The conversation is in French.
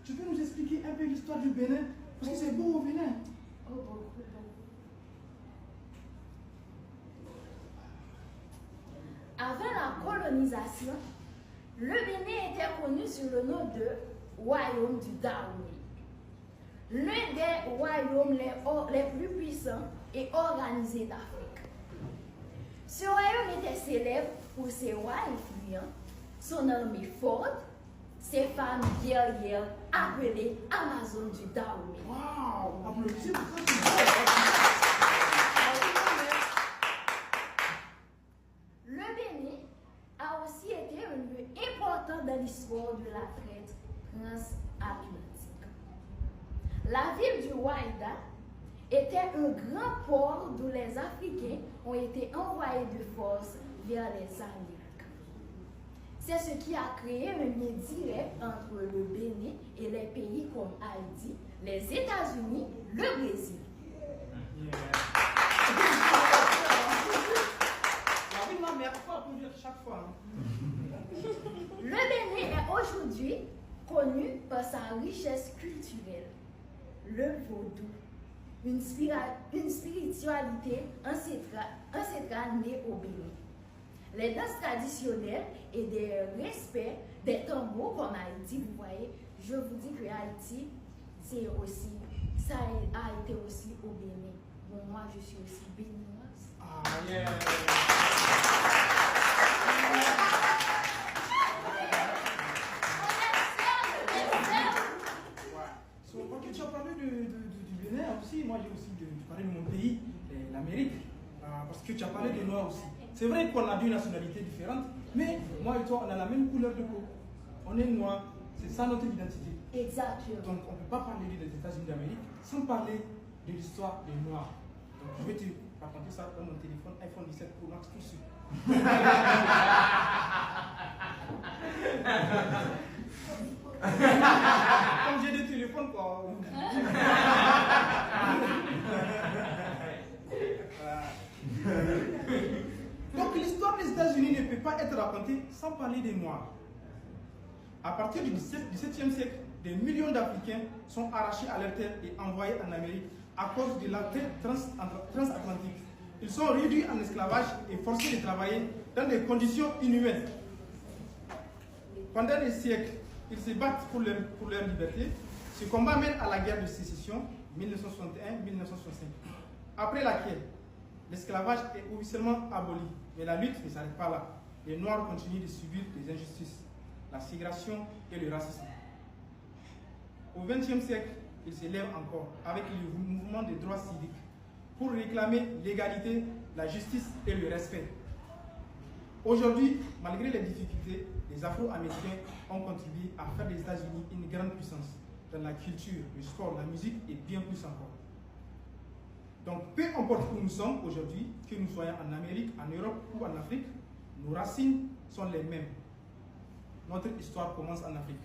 tu peux nous expliquer un peu l'histoire du Bénin? Parce que c'est beau au Bénin. Oh, beaucoup. Avant la colonisation, le Bénin était connu sous le nom de Royaume du Dahomey. L'un des royaumes les plus puissants et organisés d'Afrique. Ce royaume était célèbre pour ses rois influents, son armée forte, ses femmes guerrières appelées Amazones du Dahomey. Waouh! Applaudissez pour ça. Le Bénin a aussi été un lieu important dans l'histoire de la traite transatlantique. La ville du Ouaïda était un grand port d'où les Africains ont été envoyés de force vers les Amériques. C'est ce qui a créé un lien direct entre le Bénin et les pays comme Haïti, les États-Unis, le Brésil. Chaque fois. Le Bénin est aujourd'hui connu par sa richesse culturelle, le vaudou, une spiritualité ancestrale née au Bénin. Les danses traditionnelles et des respects des tambours comme Haïti, vous voyez, je vous dis que Haïti, ça a été aussi au Bénin. Bon, moi je suis aussi béninoise. Ah, yeah. Ok, tu as parlé du Bénin aussi, moi j'ai aussi parlé de mon pays, l'Amérique, parce que tu as parlé des Noirs aussi. C'est vrai qu'on a deux nationalités différentes, mais moi et toi on a la même couleur de peau. On est noirs, c'est ça notre identité. Exactement. Donc on ne peut pas parler des États-Unis d'Amérique sans parler de l'histoire des Noirs. Donc je vais te raconter ça dans mon téléphone iPhone 17 Pro Max tout de suite. Comme j'ai des téléphones quoi. Donc l'histoire des États-Unis ne peut pas être racontée sans parler des Noirs. À partir du XVIIe siècle, des millions d'Africains sont arrachés à leur terre et envoyés en Amérique à cause de la traite transatlantique. Ils sont réduits en esclavage et forcés de travailler dans des conditions inhumaines. Pendant des siècles, ils se battent pour leur liberté. Ce combat mène à la guerre de sécession 1961-1965, après laquelle l'esclavage est officiellement aboli. Mais la lutte ne s'arrête pas là. Les Noirs continuent de subir des injustices, la ségrégation et le racisme. Au XXe siècle, ils se lèvent encore avec le mouvement des droits civiques pour réclamer l'égalité, la justice et le respect. Aujourd'hui, malgré les difficultés, les Afro-Américains ont contribué à faire des États-Unis une grande puissance dans la culture, le sport, la musique et bien plus encore. Donc, peu importe où nous sommes aujourd'hui, que nous soyons en Amérique, en Europe ou en Afrique, nos racines sont les mêmes. Notre histoire commence en Afrique.